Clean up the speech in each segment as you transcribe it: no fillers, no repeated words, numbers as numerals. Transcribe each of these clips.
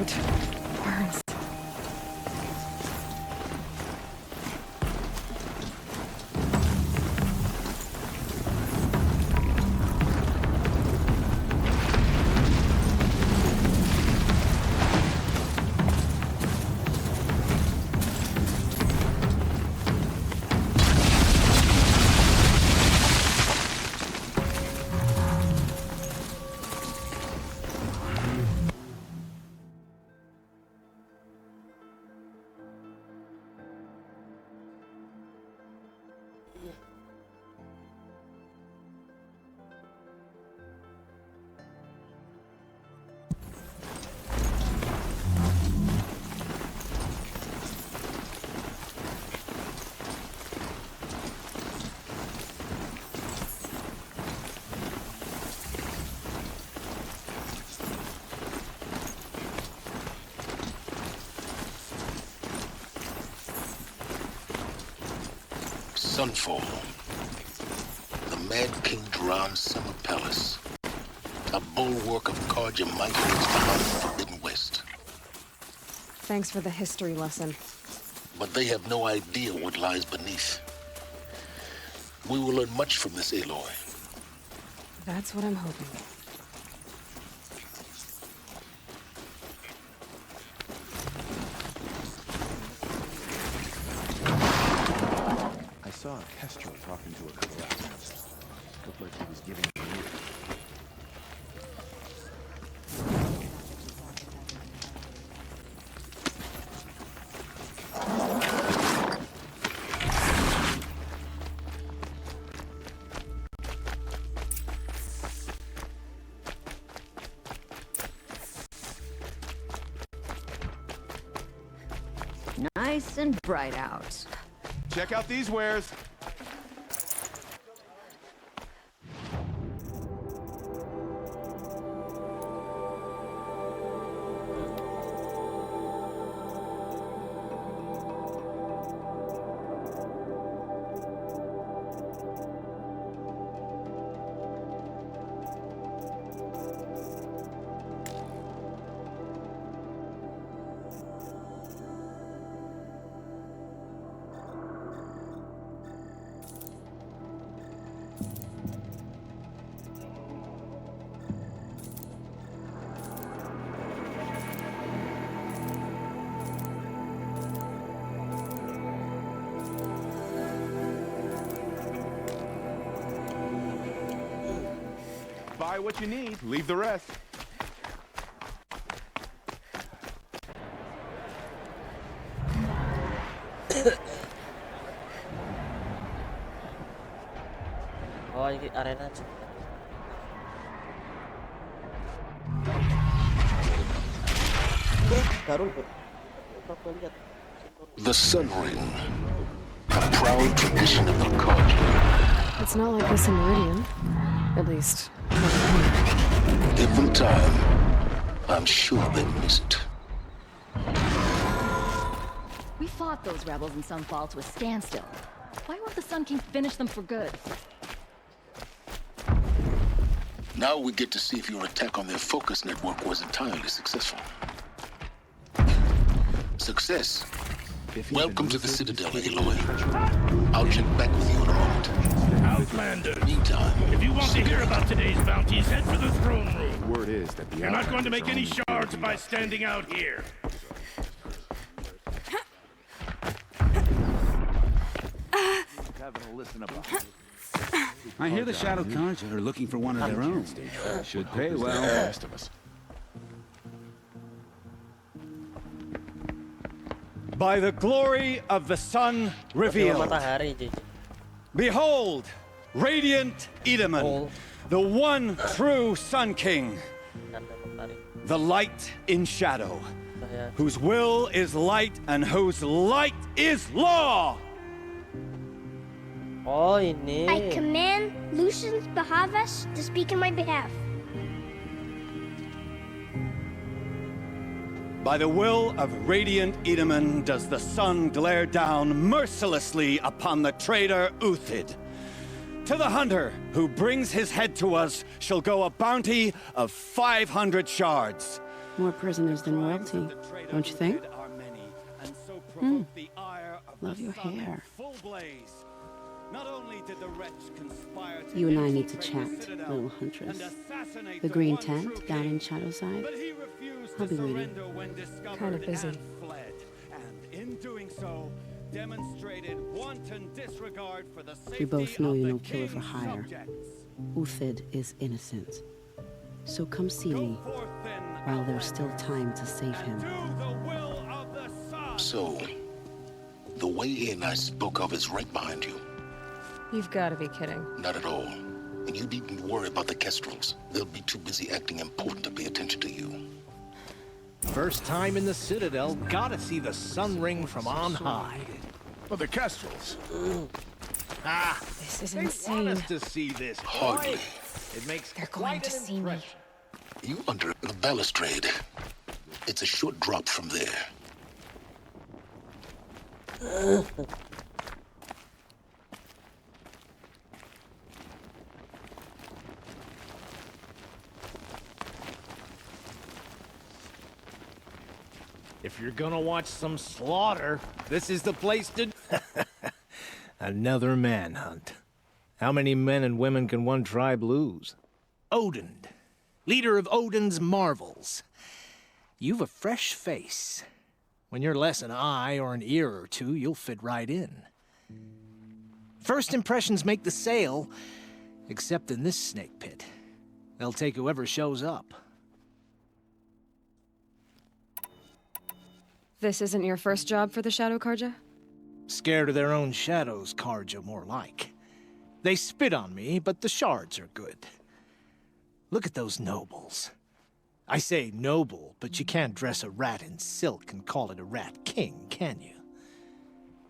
throat burns. Sunfall. The Mad King drowns Summer Palace. A bulwark of Karja might holds behind the Forbidden West. Thanks for the history lesson. But they have no idea what lies beneath. We will learn much from this Aloy. That's what I'm hoping. I saw Kestrel talking to a couple of actors. Looked like he was giving them a meeting. Nice and bright out. Check out these wares. Buy what you need, leave the rest. Oh, ini arena aja. Baru lihat. The Sun Ring. A proud tradition of the Karja. It's not like this in Meridian. At least, not at Given time, I'm sure they miss it. We fought those rebels in Sunfall to a standstill. Why won't the Sun King finish them for good? Now we get to see if your attack on their focus network was entirely successful. Success. Welcome to the Citadel, Aloy. I'll check back with you in a moment. Outlander. Meantime, If you want to hear about today's bounties, head for the throne room. Word is that the You're not going to make any Outlanders shards are by only standing out here. having a listen about. I hear the Shadow Karja are looking for one of their own. Should pay well. The rest of us. By the glory of the sun revealed, Matahari, JJ. behold, radiant Edaman, the one true Sun King, Tanda matahari. the light in shadow, Saya whose will is light and whose light is law. Oh, ini. I command Lucius Bahavas to speak in my behalf. By the will of radiant Edaman does the sun glare down mercilessly upon the traitor Uthid. To the hunter who brings his head to us shall go a bounty of 500 shards. More prisoners than royalty, don't you think? Love your hair. You and I need to chat, little huntress. The green tent down in Shadowside. I'll be waiting. Kind of busy. We both know you're no killer for hire. Uthid is innocent. So come see me while there's still time to save him. So, the way in I spoke of is right behind you. You've got to be kidding. Not at all. And you needn't worry about the Kestrels. They'll be too busy acting important to pay attention to you. First time in the Citadel, gotta see the sun ring from on high. Oh, the Kestrels. This is They insane. want us to see this. Hardly. It makes They're going to see me. You under the balustrade. It's a short drop from there. If you're gonna watch some slaughter, this is the place to... Another manhunt. How many men and women can one tribe lose? Odin, leader of Odin's marvels. You've a fresh face. When you're less an eye or an ear or two, you'll fit right in. First impressions make the sale, except in this snake pit. They'll take whoever shows up. This isn't your first job for the Shadow Karja? Scared of their own shadows, Karja, more like. They spit on me, but the shards are good. Look at those nobles. I say noble, but you can't dress a rat in silk and call it a rat king, can you?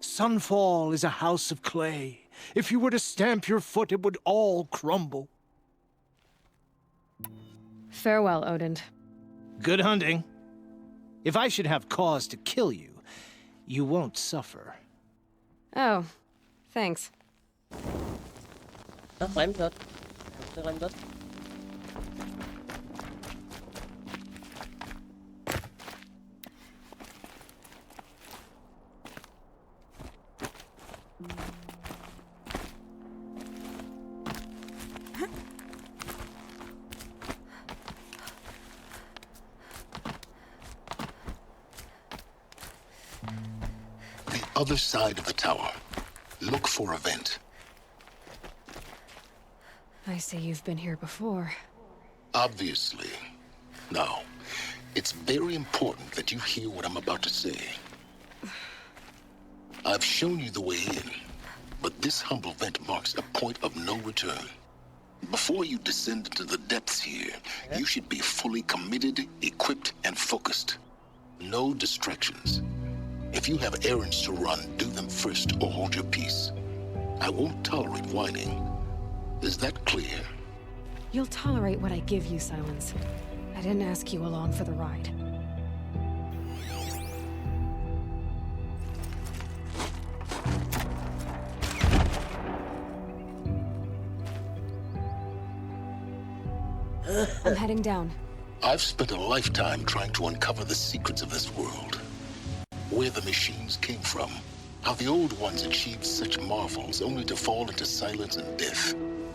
Sunfall is a house of clay. If you were to stamp your foot, it would all crumble. Farewell, Odin. Good hunting. If I should have cause to kill you, you won't suffer. Oh, thanks. Klaim dot. Klaim dot. The other side of the tower. Look for a vent. I see you've been here before. Obviously. Now, it's very important that you hear what I'm about to say. I've shown you the way in, but this humble vent marks a point of no return. Before you descend into the depths here, you should be fully committed, equipped, and focused. No distractions. If you have errands to run, do them first or hold your peace. I won't tolerate whining. Is that clear? You'll tolerate what I give you, Silence. I didn't ask you along for the ride. I'm heading down. I've spent a lifetime trying to uncover the secrets of this world. Where the machines came from. How the old ones achieved such marvels only to fall into silence and death.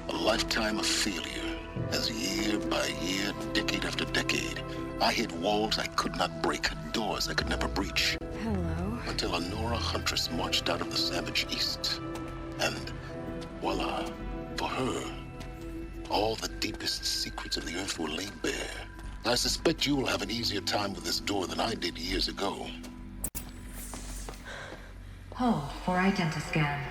A lifetime of failure, as year by year, decade after decade, I hit walls I could not break, doors I could never breach. Hello. Until a Nora huntress marched out of the savage east. And voila, for her, all the deepest secrets of the earth were laid bare. I suspect you will have an easier time with this door than I did years ago. Hold for identiscan.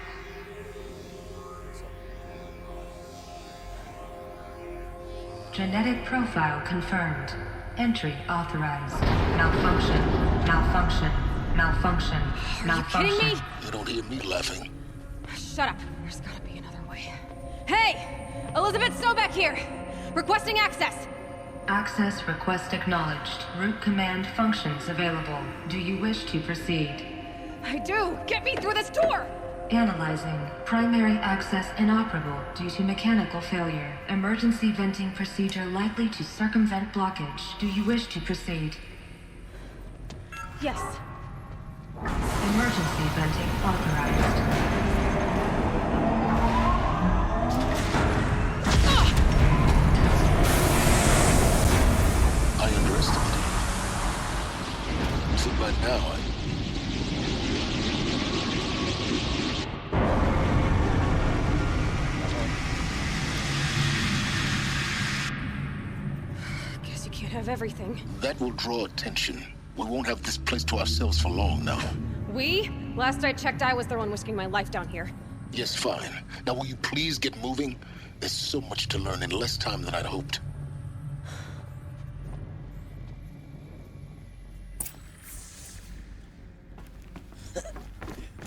Genetic profile confirmed. Entry authorized. Malfunction. Malfunction. Malfunction. Malfunction. Kidding me? You don't hear me laughing. Shut up. There's gotta be another way. Hey! Elizabeth Sobeck here! Requesting access! Access request acknowledged. Root command functions available. Do you wish to proceed? I do! Get me through this door! Analyzing. Primary access inoperable due to mechanical failure. Emergency venting procedure likely to circumvent blockage. Do you wish to proceed? Yes. Emergency venting authorized. I underestimated you. So by now, Guess you can't have everything. that will draw attention. We won't have this place to ourselves for long now. We? Last I checked, I was the one risking my life down here. Yes, fine. Now will you please get moving? There's so much to learn in less time than I'd hoped.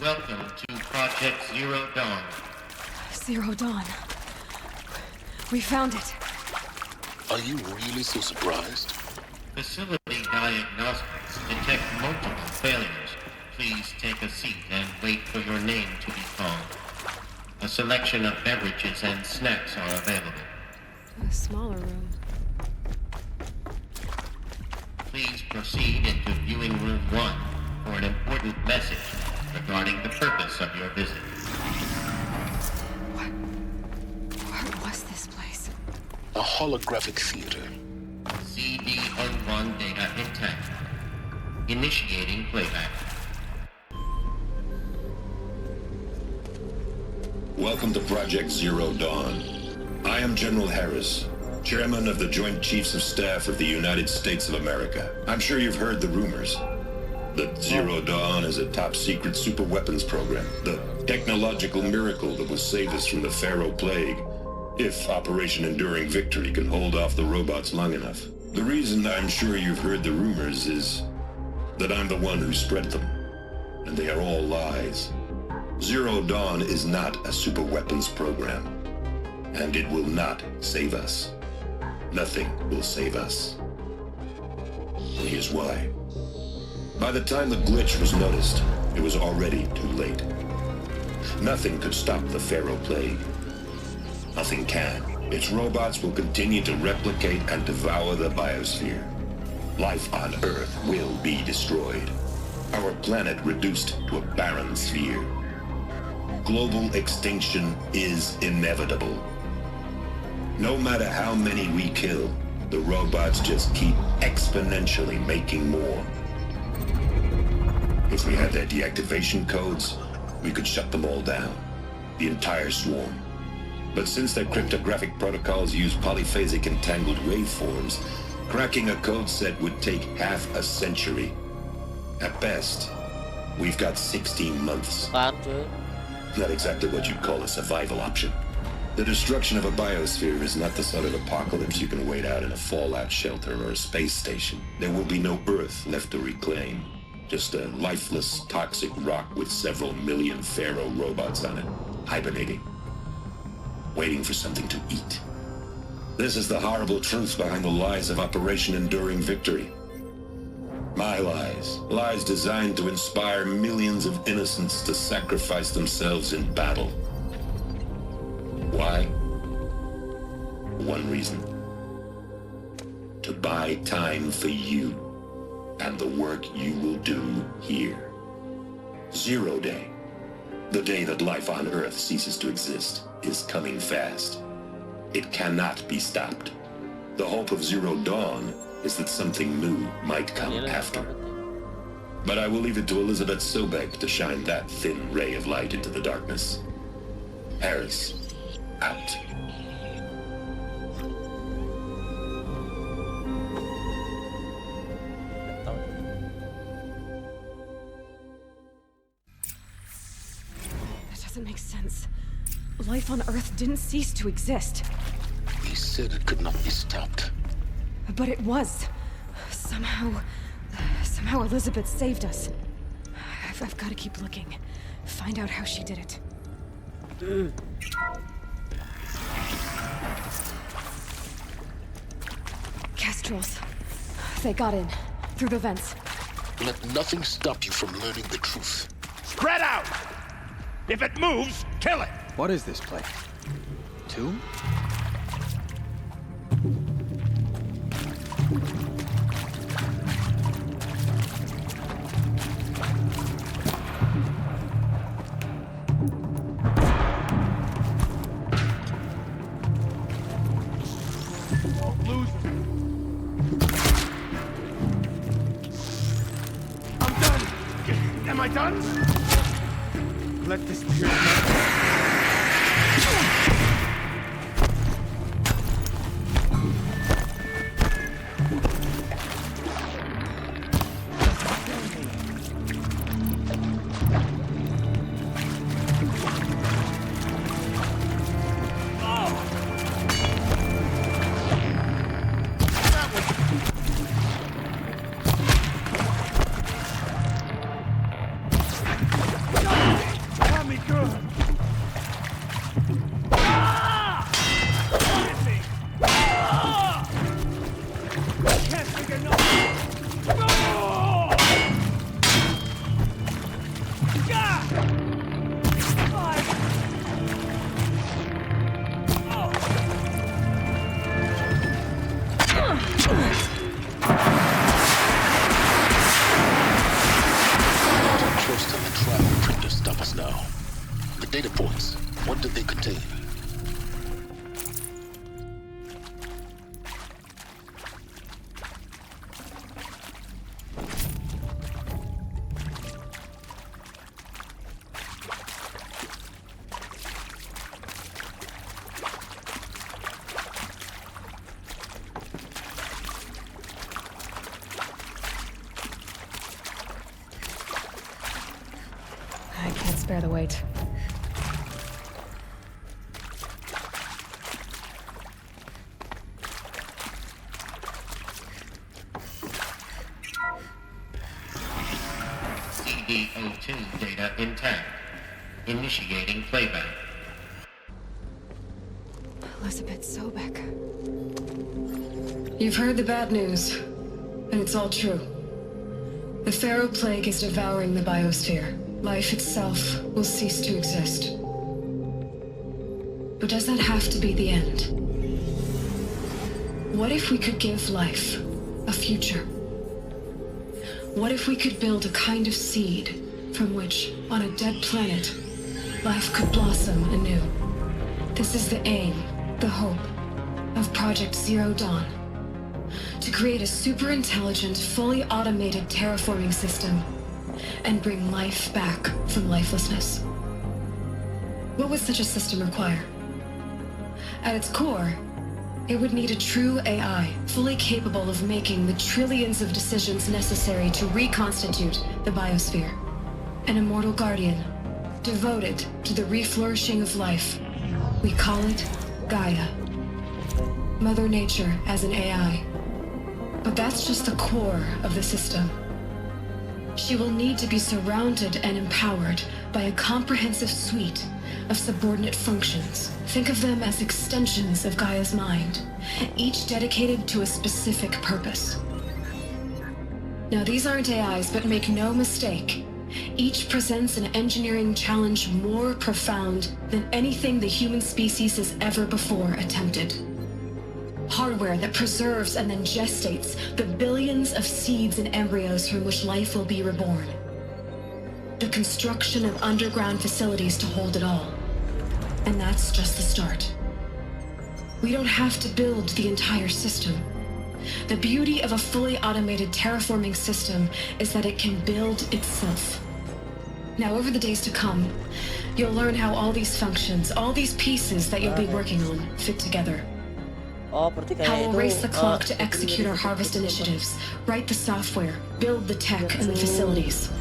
Welcome to Project Zero Dawn. Zero Dawn. We found it. Are you really so surprised? Facility diagnostics detect multiple failures. Please take a seat and wait for your name to be called. A selection of beverages and snacks are available. A smaller room. Please proceed into viewing room 1 for an important message regarding the purpose of your visit. What was this place? A holographic theater. CD01 data intact. Initiating playback. Welcome to Project Zero Dawn. I am General Harris, Chairman of the Joint Chiefs of Staff of the United States of America. I'm sure you've heard the rumors that Zero Dawn is a top-secret super-weapons program, the technological miracle that will save us from the Pharaoh Plague, if Operation Enduring Victory can hold off the robots long enough. The reason I'm sure you've heard the rumors is that I'm the one who spread them, and they are all lies. Zero Dawn is not a super-weapons program, and it will not save us. Nothing will save us. And here's why. By the time the glitch was noticed, it was already too late. Nothing could stop the Pharaoh Plague. Nothing can. Its robots will continue to replicate and devour the biosphere. Life on Earth will be destroyed. Our planet reduced to a barren sphere. Global extinction is inevitable. No matter how many we kill, the robots just keep exponentially making more. If we had their deactivation codes, we could shut them all down, the entire swarm. But since their cryptographic protocols use polyphasic entangled waveforms, cracking a code set would take half a century. At best, we've got 16 months. Not exactly what you'd call a survival option. The destruction of a biosphere is not the sort of apocalypse you can wait out in a fallout shelter or a space station. There will be no Earth left to reclaim. Just a lifeless, toxic rock with several million Pharaoh robots on it, hibernating, waiting for something to eat. This is the horrible truth behind the lies of Operation Enduring Victory. My lies. Lies designed to inspire millions of innocents to sacrifice themselves in battle. Why? One reason. To buy time for you and the work you will do here. Zero Day, the day that life on Earth ceases to exist, is coming fast. It cannot be stopped. The hope of Zero Dawn is that something new might come after. But I will leave it to Elizabeth Sobek to shine that thin ray of light into the darkness. Harris, out. That doesn't make sense. Life on Earth didn't cease to exist. He said it could not be stopped. But it was. Somehow Elizabeth saved us. I've got to keep looking. Find out how she did it. Kestrels. They got in. Through the vents. Let nothing stop you from learning the truth. Spread out! If it moves, kill it! What is this place? 2? Am I done? Let this be your data points. What did they contain? I can't spare the weight. CD02 data intact. Initiating playback. Elizabeth Sobek. You've heard the bad news, and it's all true. The Pharaoh Plague is devouring the biosphere. Life itself will cease to exist. But does that have to be the end? What if we could give life a future? What if we could build a kind of seed from which, on a dead planet, life could blossom anew? This is the aim, the hope, of Project Zero Dawn. To create a super-intelligent, fully automated terraforming system and bring life back from lifelessness. What would such a system require? At its core, it would need a true AI, fully capable of making the trillions of decisions necessary to reconstitute the biosphere. An immortal guardian, devoted to the reflourishing of life. We call it Gaia. Mother Nature as an AI. But that's just the core of the system. She will need to be surrounded and empowered by a comprehensive suite of subordinate functions. Think of them as extensions of Gaia's mind, each dedicated to a specific purpose. Now, these aren't AIs, but make no mistake, each presents an engineering challenge more profound than anything the human species has ever before attempted. Hardware that preserves and then gestates the billions of seeds and embryos from which life will be reborn. The construction of underground facilities to hold it all. And that's just the start. We don't have to build the entire system. The beauty of a fully automated terraforming system is that it can build itself. Now, over the days to come, you'll learn how all these functions, all these pieces that you'll be working on, fit together. How we'll race the clock to execute our harvest initiatives, write the software, build the tech and the facilities.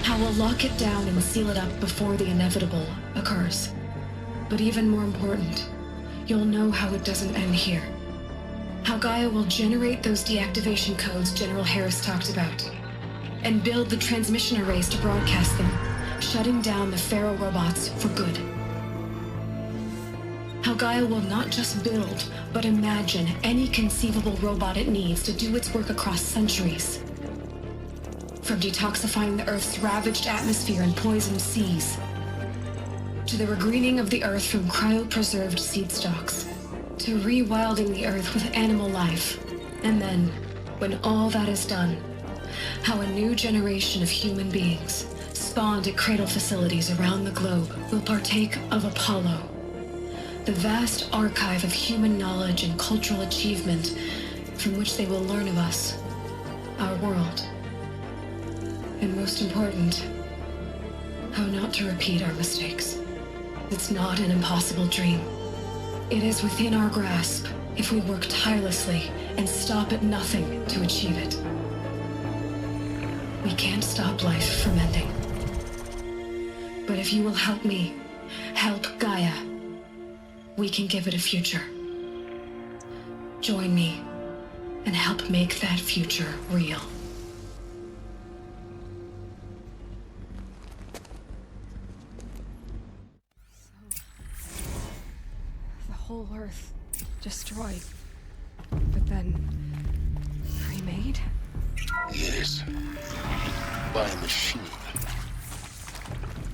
How we'll lock it down and seal it up before the inevitable occurs. But even more important, you'll know how it doesn't end here. How Gaia will generate those deactivation codes General Harris talked about, and build the transmission arrays to broadcast them, shutting down the Pharaoh robots for good. How Gaia will not just build, but imagine any conceivable robot it needs to do its work across centuries. From detoxifying the Earth's ravaged atmosphere and poisoned seas, to the regreening of the Earth from cryopreserved seed stocks, to rewilding the Earth with animal life, and then, when all that is done, how a new generation of human beings, spawned at cradle facilities around the globe, will partake of Apollo, the vast archive of human knowledge and cultural achievement from which they will learn of us, our world, and most important, how not to repeat our mistakes. It's not an impossible dream. It is within our grasp if we work tirelessly and stop at nothing to achieve it. We can't stop life from ending. But if you will help me, help Gaia, we can give it a future. Join me and help make that future real. The whole Earth destroyed, but then remade? Yes. By a machine.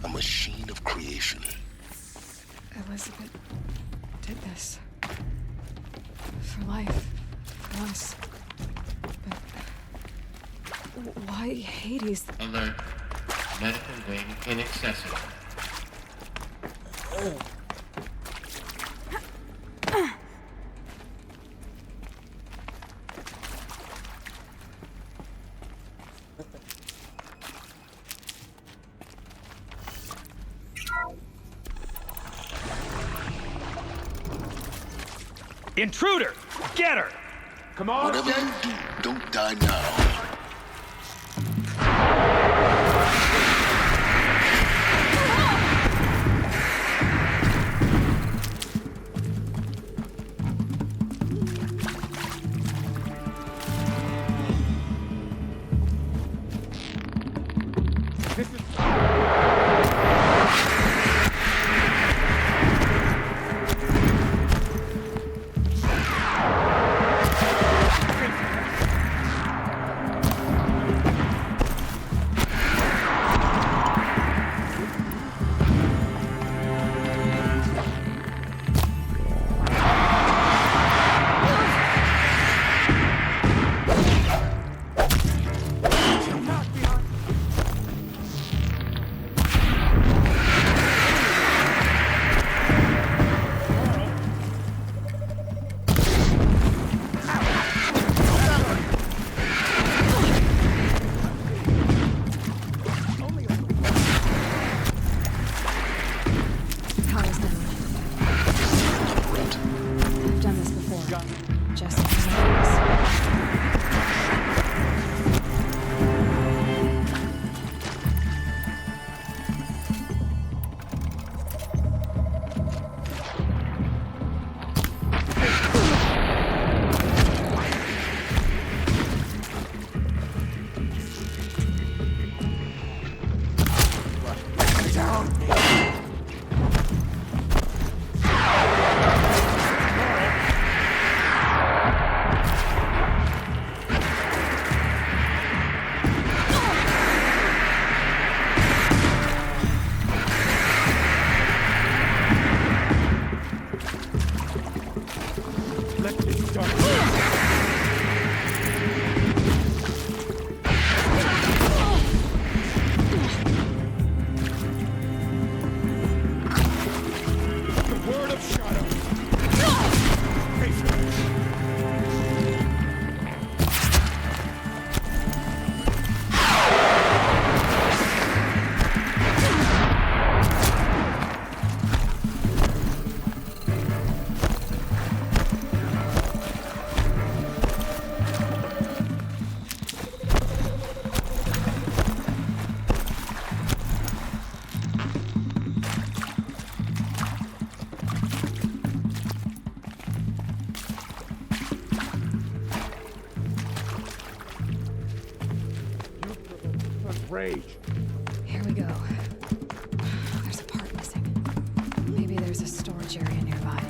A machine of creation. Elizabeth did this. For life. For us. But why Hades? Alert. Medical wing inaccessible. Intruder! Get her! Come on, Whatever Jen. you do, don't die now. Rage. Here we go. There's a part missing. Maybe there's a storage area nearby.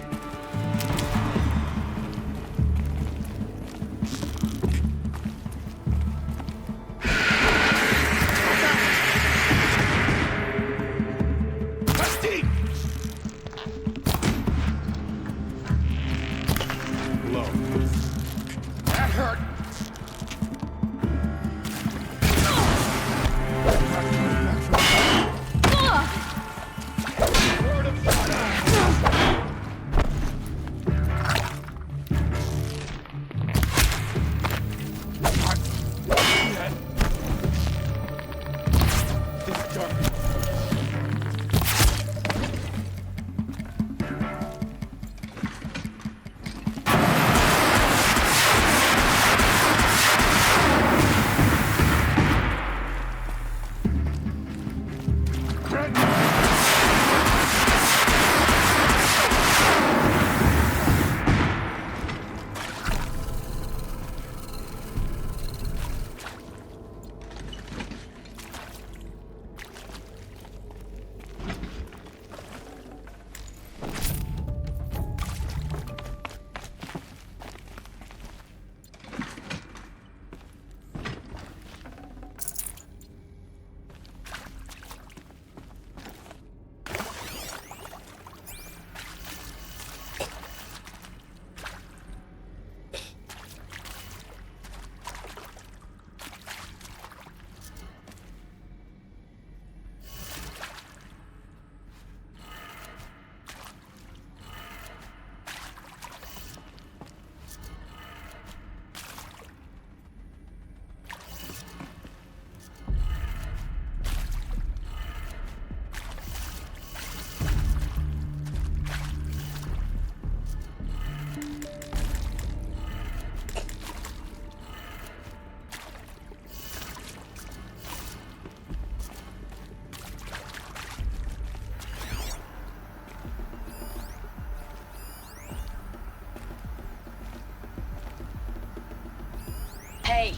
Hey,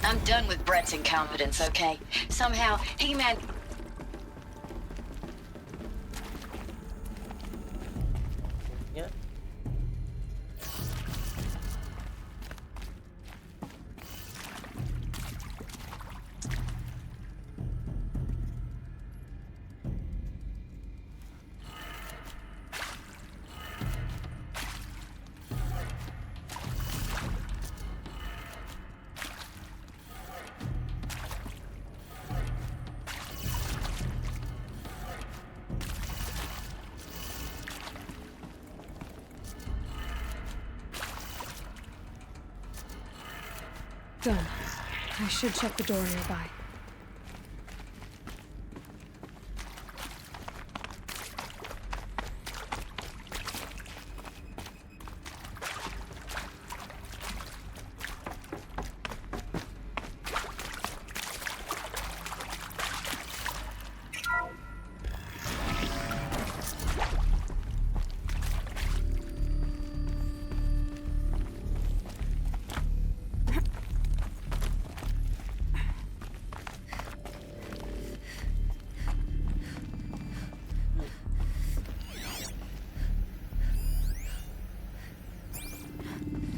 I'm done with Brett's incompetence, okay? Somehow, He-Man... Yeah. Done. I should check the door nearby.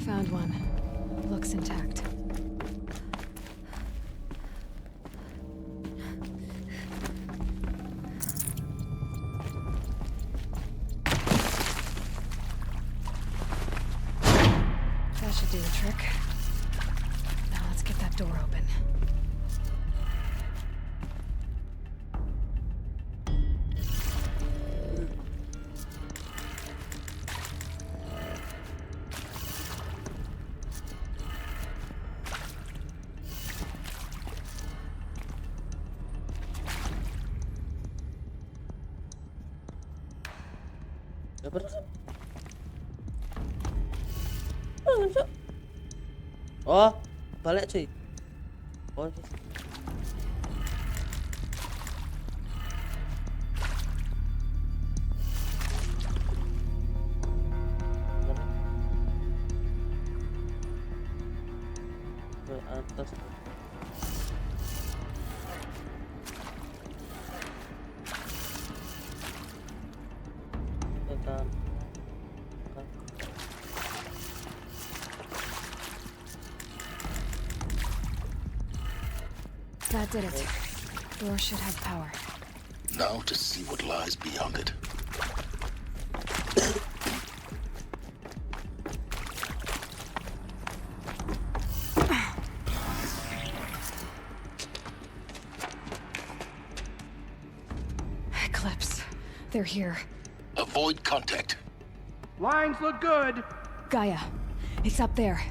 Found one. Looks intact. That should do the trick. Now let's get that door open. Oh, balik cuy. Oh, ke atas. That did it. Door should have power. Now to see what lies beyond it. They're here. Avoid contact. Lines look good. Gaia, it's up there.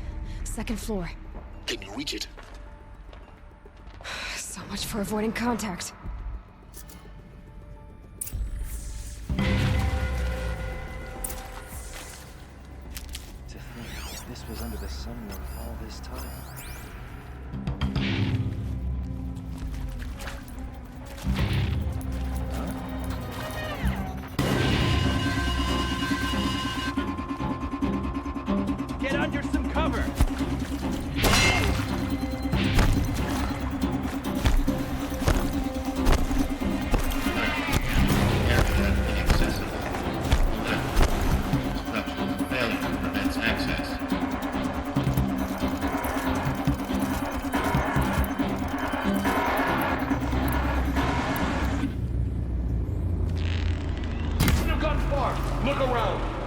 2nd floor. Can you reach it? So much for avoiding contact. To think this was under the sunroof all this time. Get under some cover. Look around.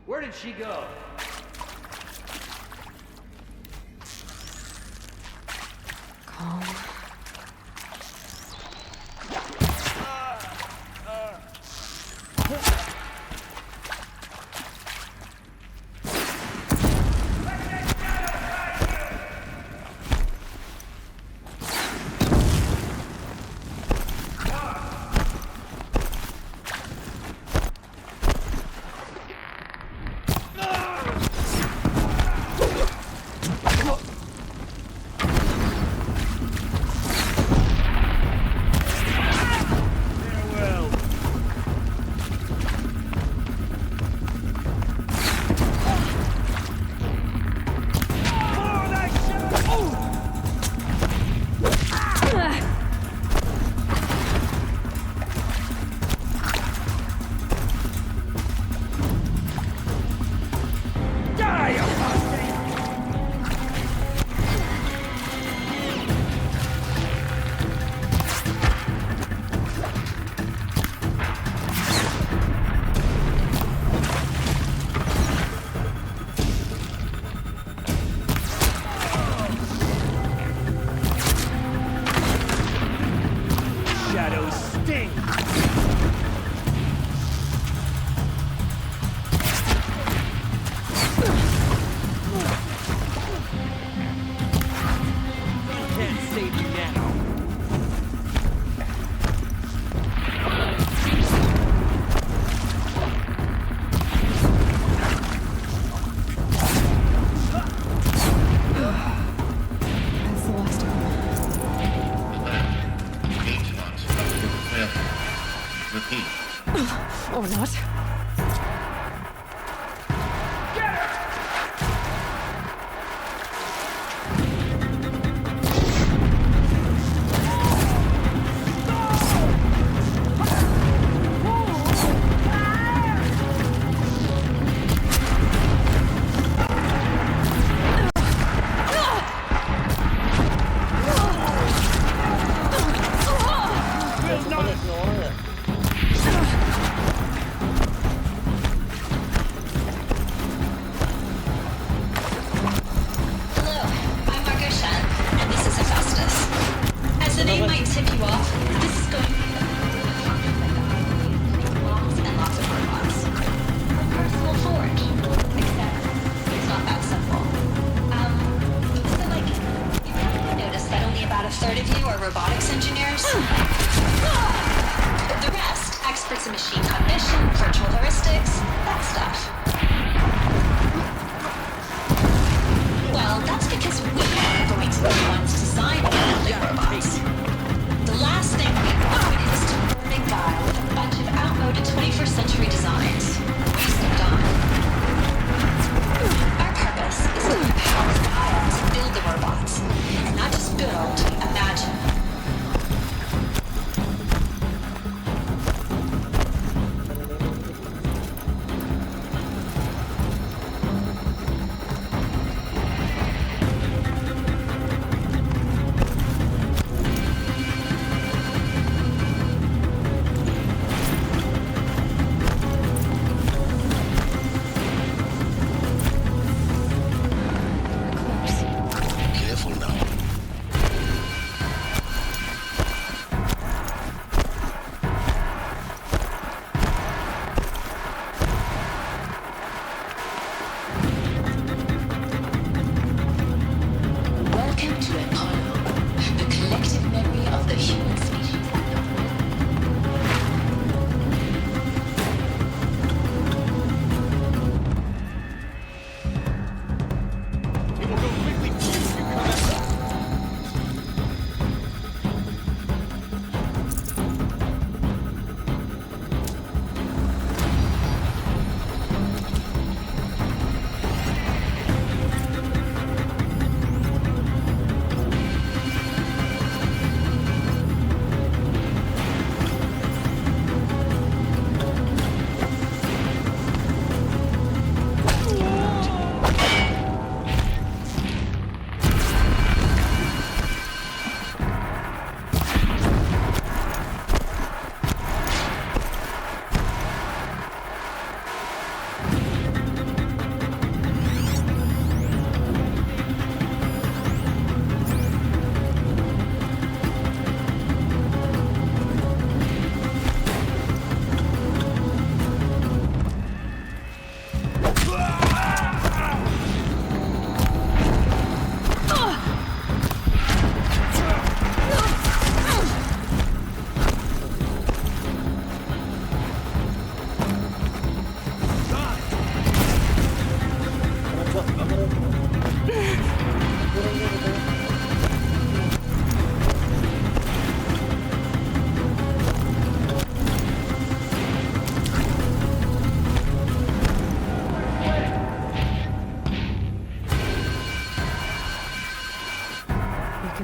Where did she go? Calm. Or not. We'll not ignore it. third of you are robotics engineers. The rest, experts in machine cognition, virtual heuristics, that stuff. Well, that's because we are going to be the ones designing building robots. The last thing we want is to burn a guy with a bunch of outmoded 21st century designs. Waste of time. Our purpose is to empower Gaia to build the robots. And not just build, imagine.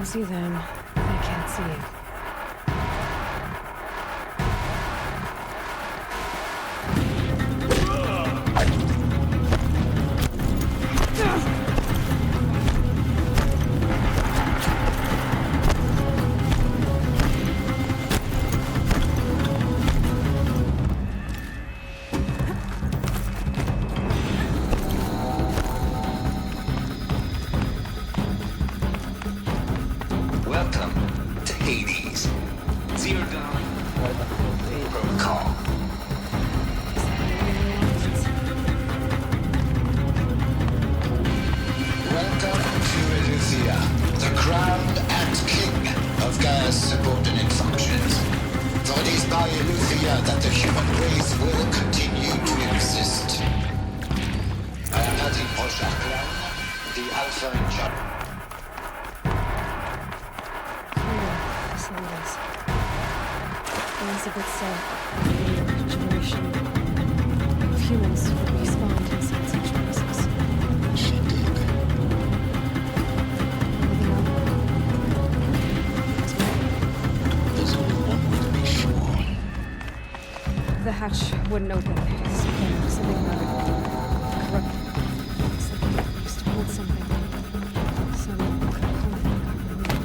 See them. I can't see you. Wouldn't open. Something about it. Corrupt. Looks like it used to hold something. Some component got removed.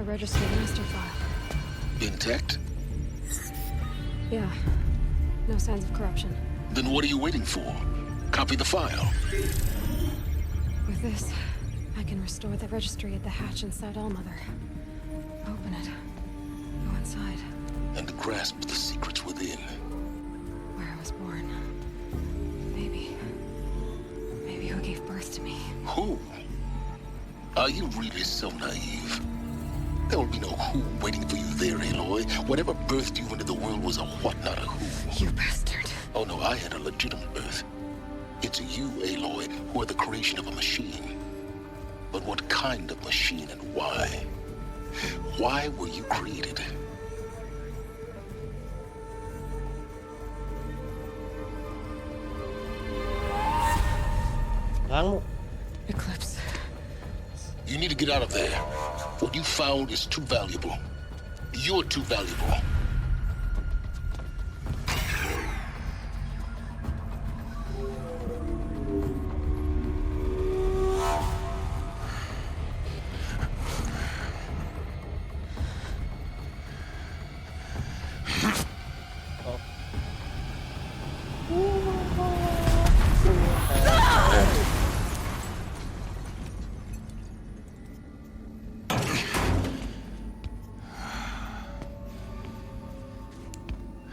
Register master file. Intact? Yeah. No signs of corruption. Then what are you waiting for? copy the file. With this, I can restore the registry at the hatch inside Allmother. Open it. Go inside. And grasp the secrets within. Where I was born. Maybe who gave birth to me. Who? Are you really so naive? There will be no who waiting for you there, Aloy. Whatever birthed you into the world was a what, not a who. You bastard. Oh no, I had a legitimate birth. It's you, Aloy, who are the creation of a machine. But what kind of machine and why? Why were you created? Eclipse. You need to get out of there. What you found is too valuable. You're too valuable.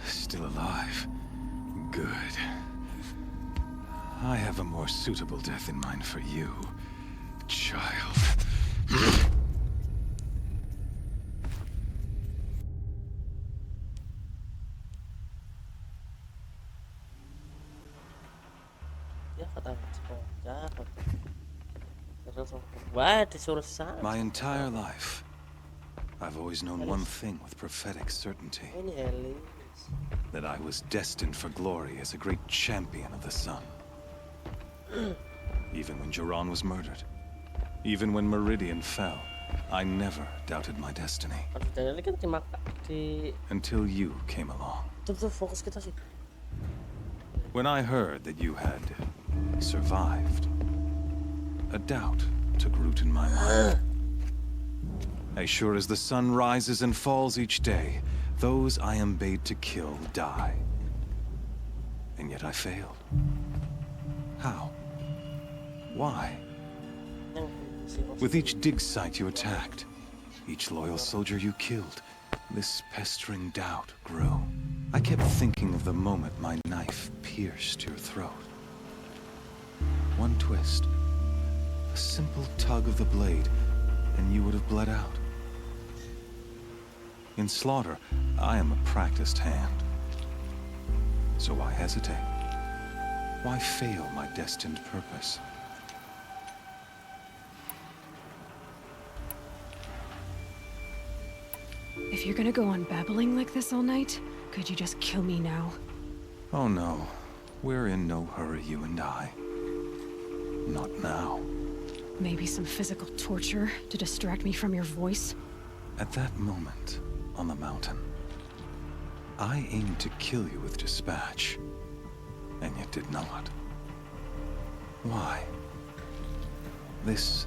Still alive. Good. I have a more suitable death in mind for you, child. My entire life, I've always known one thing with prophetic certainty. That I was destined for glory as a great champion of the sun. Even when Jaron was murdered, even when Meridian fell, I never doubted my destiny. Until you came along. When I heard that you had survived, a doubt took root in my mind. As sure as the sun rises and falls each day, those I am bade to kill die. And yet I failed. How? Why? With each dig site you attacked, each loyal soldier you killed, this pestering doubt grew. I kept thinking of the moment my knife pierced your throat. One twist, a simple tug of the blade, and you would have bled out. In slaughter, I am a practiced hand. So why hesitate? Why fail my destined purpose? If you're gonna go on babbling like this all night, could you just kill me now? Oh no. We're in no hurry, you and I. Not now. Maybe some physical torture to distract me from your voice? At that moment, on the mountain, I aimed to kill you with dispatch, and yet did not. Why? This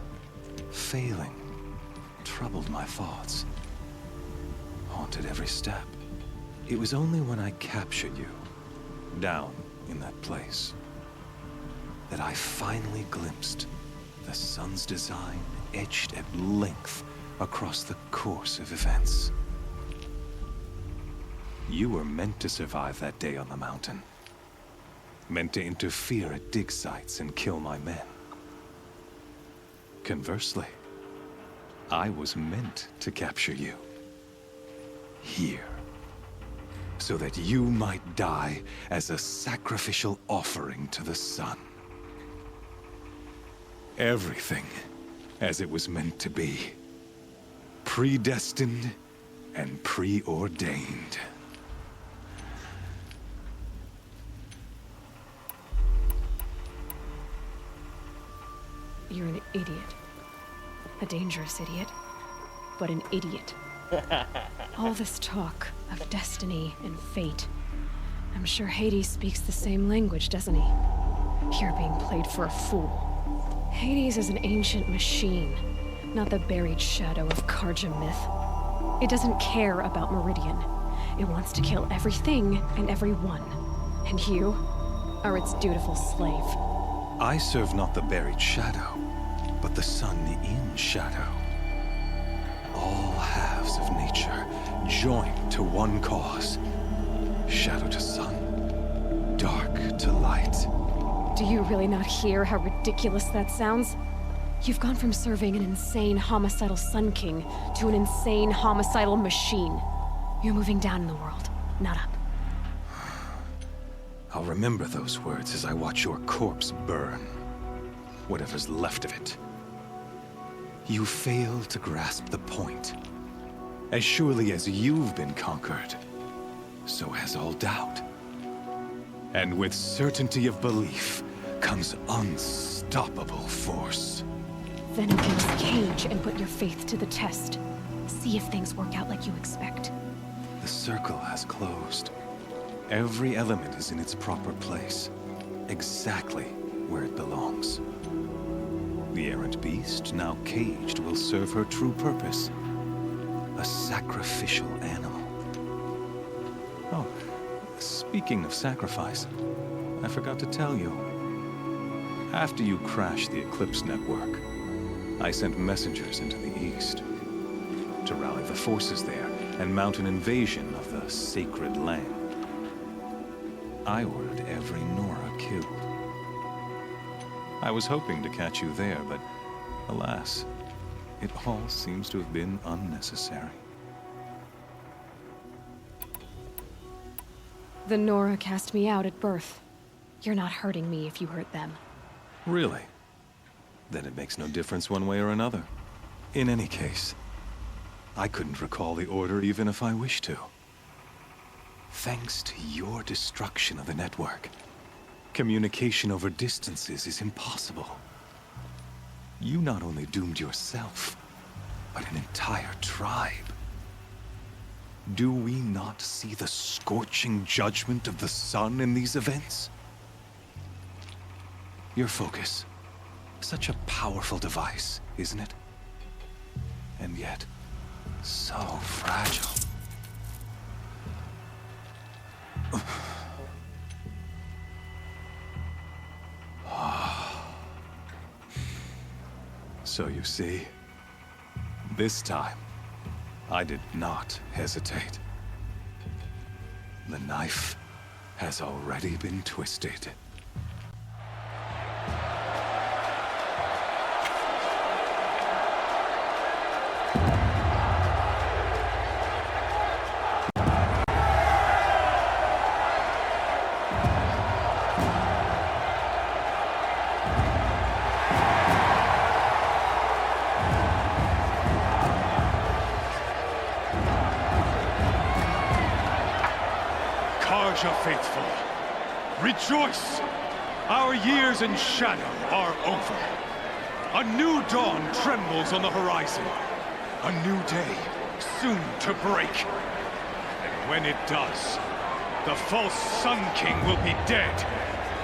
failing troubled my thoughts, haunted every step. It was only when I captured you, down in that place, that I finally glimpsed the sun's design etched at length across the course of events. You were meant to survive that day on the mountain. Meant to interfere at dig sites and kill my men. Conversely, I was meant to capture you. Here. So that you might die as a sacrificial offering to the sun. Everything as it was meant to be. Predestined and preordained. You're an idiot. A dangerous idiot. But an idiot. All this talk of destiny and fate. I'm sure Hades speaks the same language, doesn't he? You're being played for a fool. Hades is an ancient machine, not the buried shadow of Karja myth. It doesn't care about Meridian. It wants to kill everything and everyone. And you? or its dutiful slave. I serve not the buried shadow, but the sun in shadow. All halves of nature joined to one cause. Shadow to sun, dark to light. Do you really not hear how ridiculous that sounds? You've gone from serving an insane homicidal Sun King to an insane homicidal machine. You're moving down in the world, not up. I'll remember those words as I watch your corpse burn. Whatever's left of it. You fail to grasp the point. As surely as you've been conquered, so has all doubt. And with certainty of belief comes unstoppable force. Then open this cage and put your faith to the test. See if things work out like you expect. The circle has closed. Every element is in its proper place, exactly where it belongs. The errant beast, now caged, will serve her true purpose. A sacrificial animal. Oh, speaking of sacrifice, I forgot to tell you. After you crashed the Eclipse network, I sent messengers into the east to rally the forces there and mount an invasion of the sacred land. I ordered every Nora killed. I was hoping to catch you there, but alas, it all seems to have been unnecessary. The Nora cast me out at birth. You're not hurting me if you hurt them. Really? Then it makes no difference one way or another. In any case, I couldn't recall the order even if I wished to. Thanks to your destruction of the network, communication over distances is impossible. You not only doomed yourself, but an entire tribe. Do we not see the scorching judgment of the sun in these events? Your focus. Such a powerful device, isn't it? And yet, so fragile. So you see, this time, I did not hesitate. The knife has already been twisted. Karja faithful, rejoice! Our years in shadow are over. A new dawn trembles on the horizon. A new day soon to break. And when it does, the false Sun King will be dead,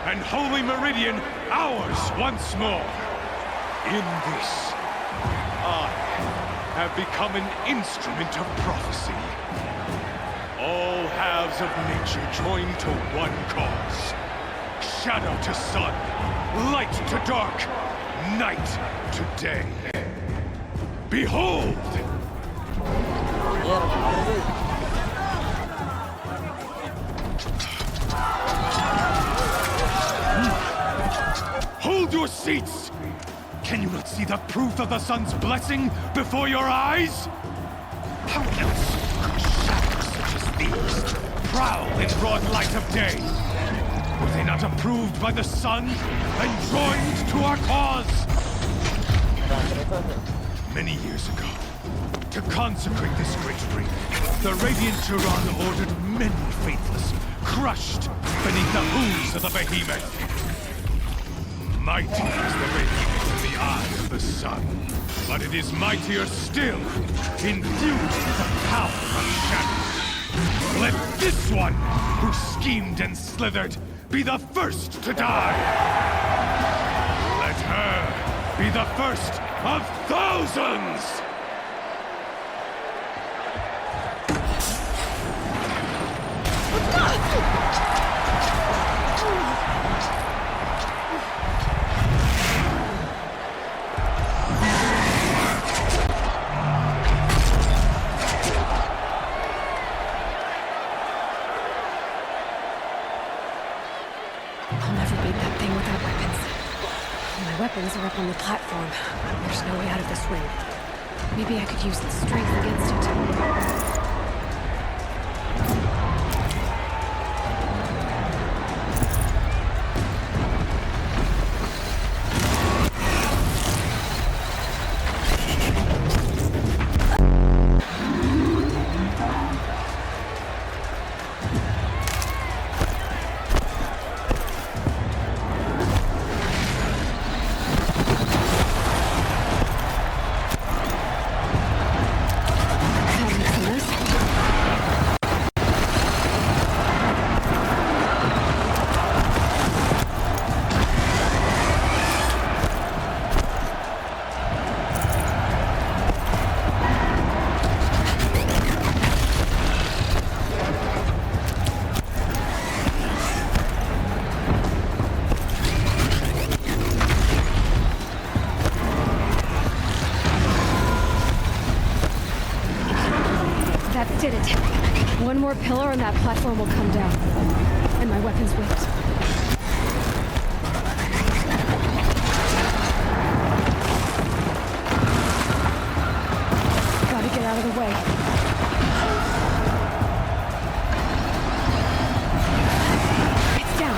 and Holy Meridian ours once more. In this, I have become an instrument of prophecy. All halves of nature join to one cause. Shadow to sun, light to dark, night to day. Behold! Hold your seats! Can you not see the proof of the sun's blessing before your eyes? How else could shadows such as these prowl in broad light of day? Were they not approved by the sun and joined to our cause? Many years ago, to consecrate this great ring, the Radiant Tyrann ordered many faithless crushed beneath the hooves of the behemoth. Mighty is the radiance in the eye of the sun, but it is mightier still, infused with the power of shadow. Let this one, who schemed and slithered, be the first to die. Let her be the first of thousands! I'll never beat that thing without weapons. My weapons are up on the platform. There's no way out of this ring. Maybe I could use the strength against it. Did it. One more pillar and that platform will come down. And my weapons wait. Gotta get out of the way. It's down.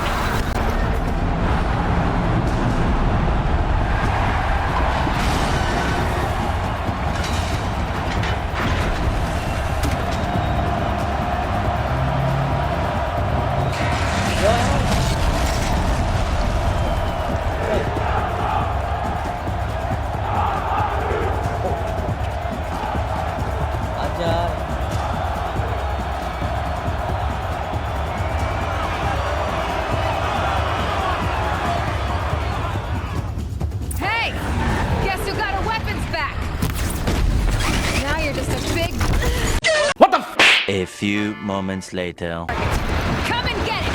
A few moments later. Come and get it!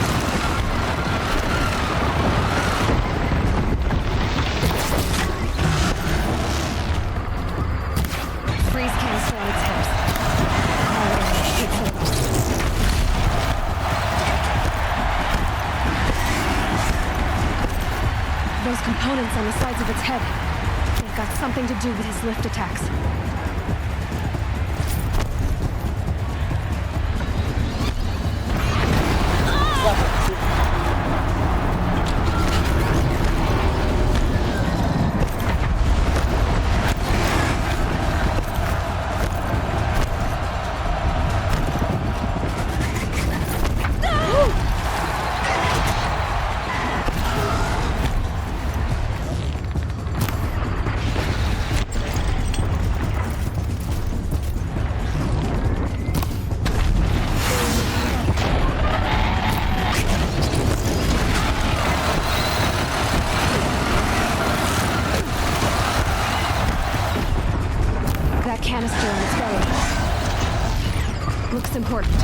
Freeze canister on its hips. Those components on the sides of its head. They've got something to do with his lift attacks. Canister in its belly. Looks important.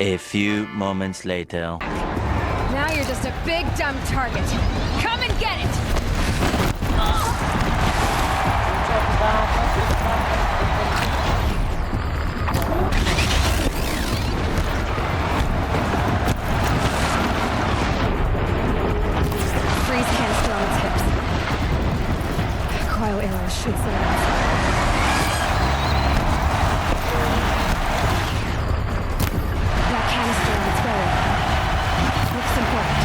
A few moments later. Now you're just a big dumb target. Come and get it! Freeze canister on its hips. Cryo arrows should set it off. That canister on its belly. Looks important.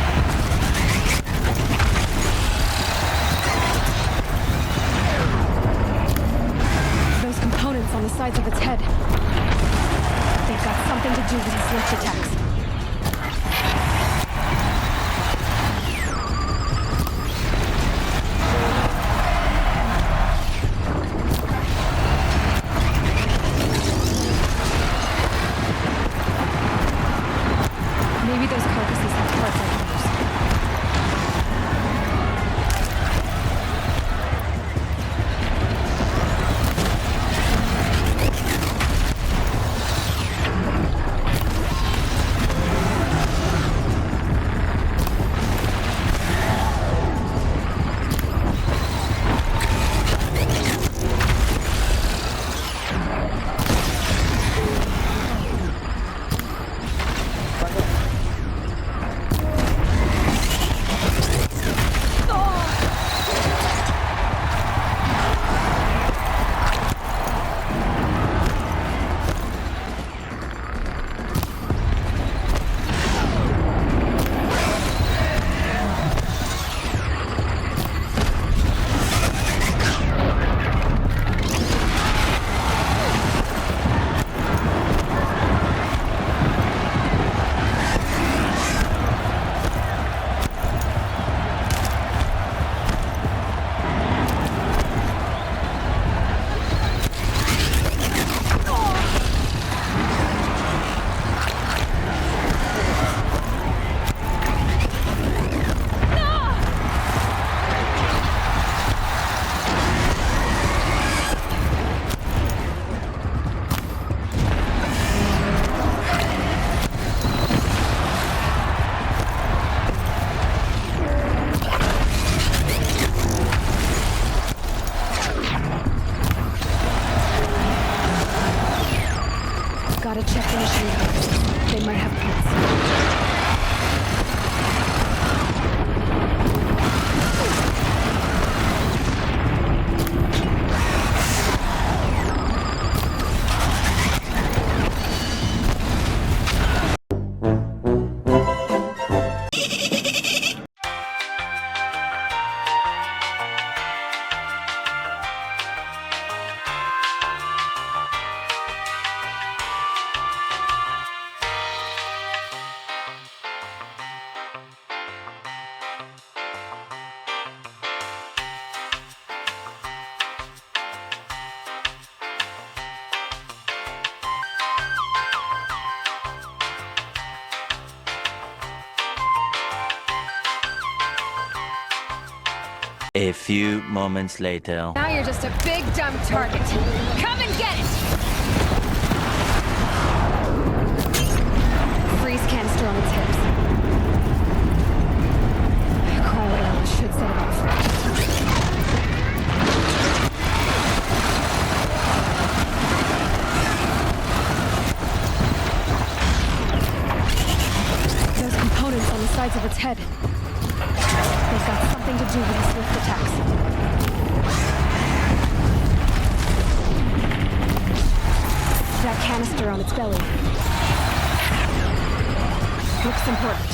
Those components on the sides of its head. They've got something to do with its lift attacks. Maybe those carcasses have parts I can use. Gotta check the machine codes. They might have parts. A few moments later. Now you're just a big dumb target. Come and get it! Freeze canister on its hips. Cryo arrows should set it off. Those components on the sides of its head. They've got something to do with its lift attacks. That canister on its belly. Looks important.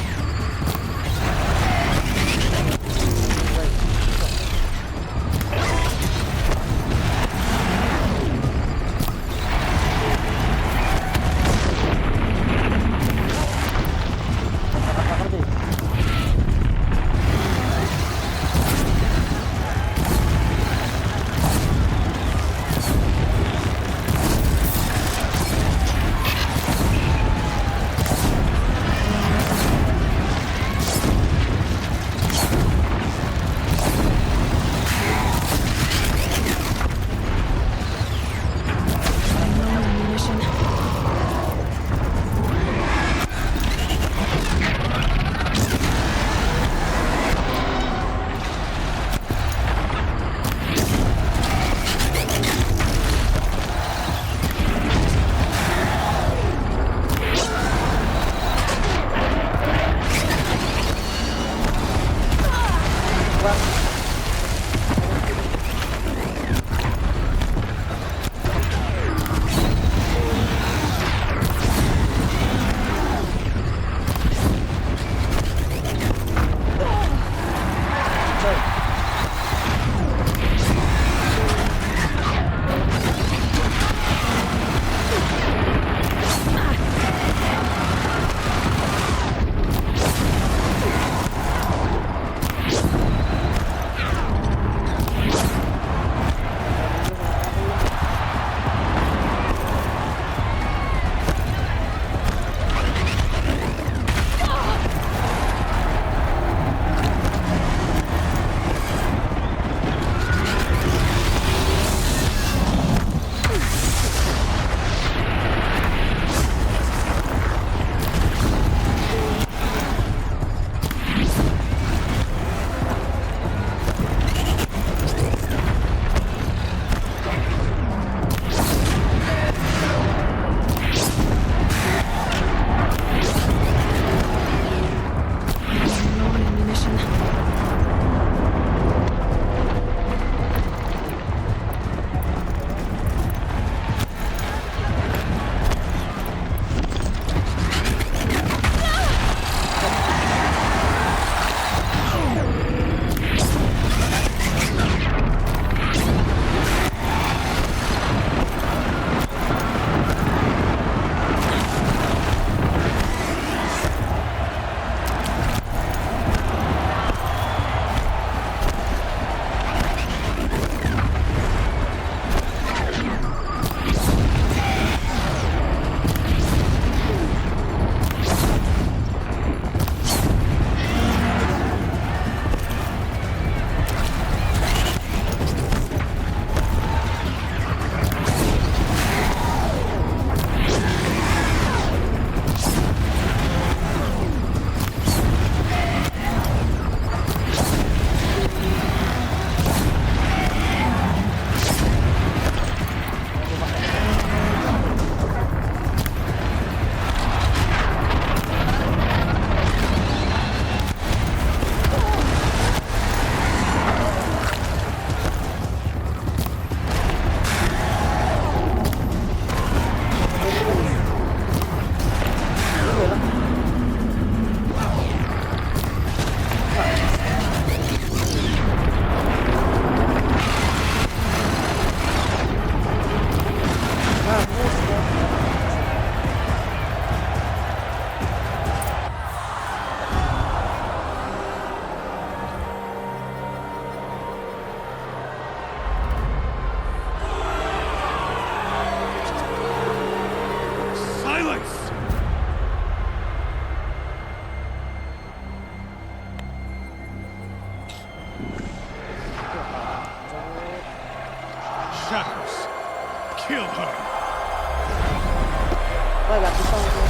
Wah, gak bisa aku.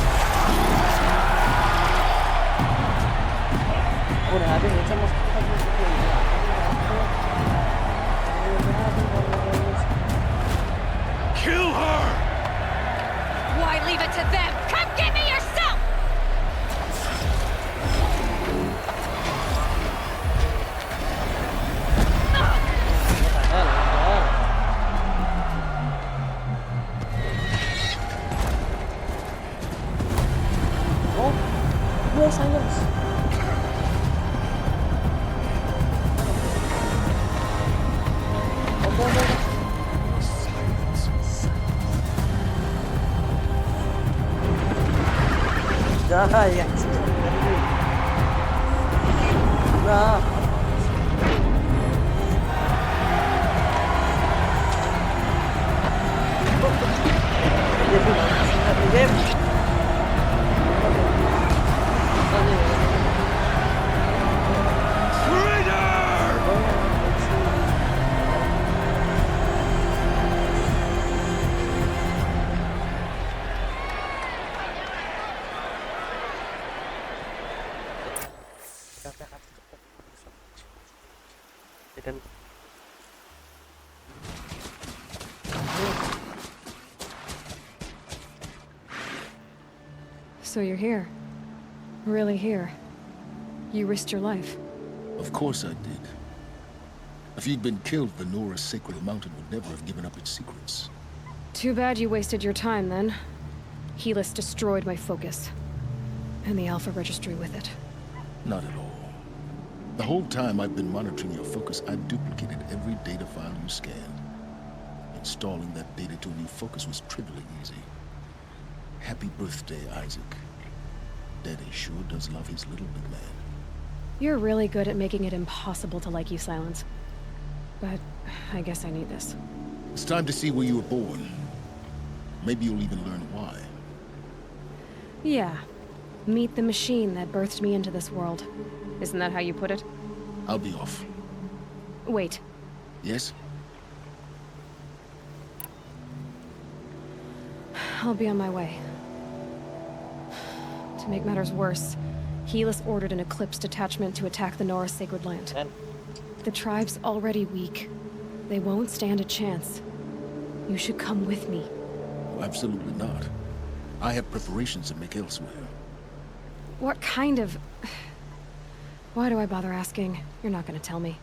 Udah habis ya, sama kita musuh ini. Kill her! Why leave it to them? Come get me yourself! Oh, gue silence. Dah ya. Dah. Dan So you're here. Really here. You risked your life. Of course I did. If you'd been killed, the Nora's sacred mountain would never have given up its secrets. Too bad you wasted your time then. Helis destroyed my focus. And the Alpha Registry with it. Not at all. The whole time I've been monitoring your focus, I duplicated every data file you scanned. Installing that data to a new focus was trivially easy. Happy birthday, Isaac. Daddy sure does love his little big man. You're really good at making it impossible to like you, Silence. But I guess I need this. It's time to see where you were born. Maybe you'll even learn why. Yeah. Meet the machine that birthed me into this world. Isn't that how you put it? I'll be off. Wait. Yes? I'll be on my way. To make matters worse, Helis ordered an Eclipse detachment to attack the Nora Sacred Land. The tribe's already weak. They won't stand a chance. You should come with me. Absolutely not. I have preparations to make elsewhere. What kind of... Why do I bother asking? You're not gonna tell me.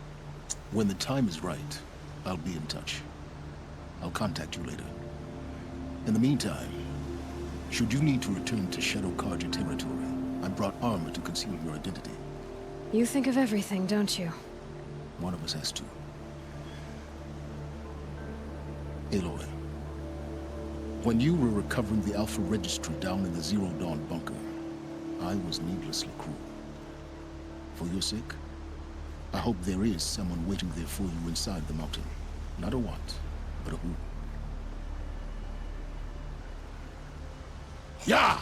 When the time is right, I'll be in touch. I'll contact you later. In the meantime, should you need to return to Shadow Karja territory, I brought armor to conceal your identity. You think of everything, don't you? One of us has to. Aloy, when you were recovering the Alpha Registry down in the Zero Dawn bunker, I was needlessly cruel. For your sake, I hope there is someone waiting there for you inside the mountain. Not a what, but a who. Yeah!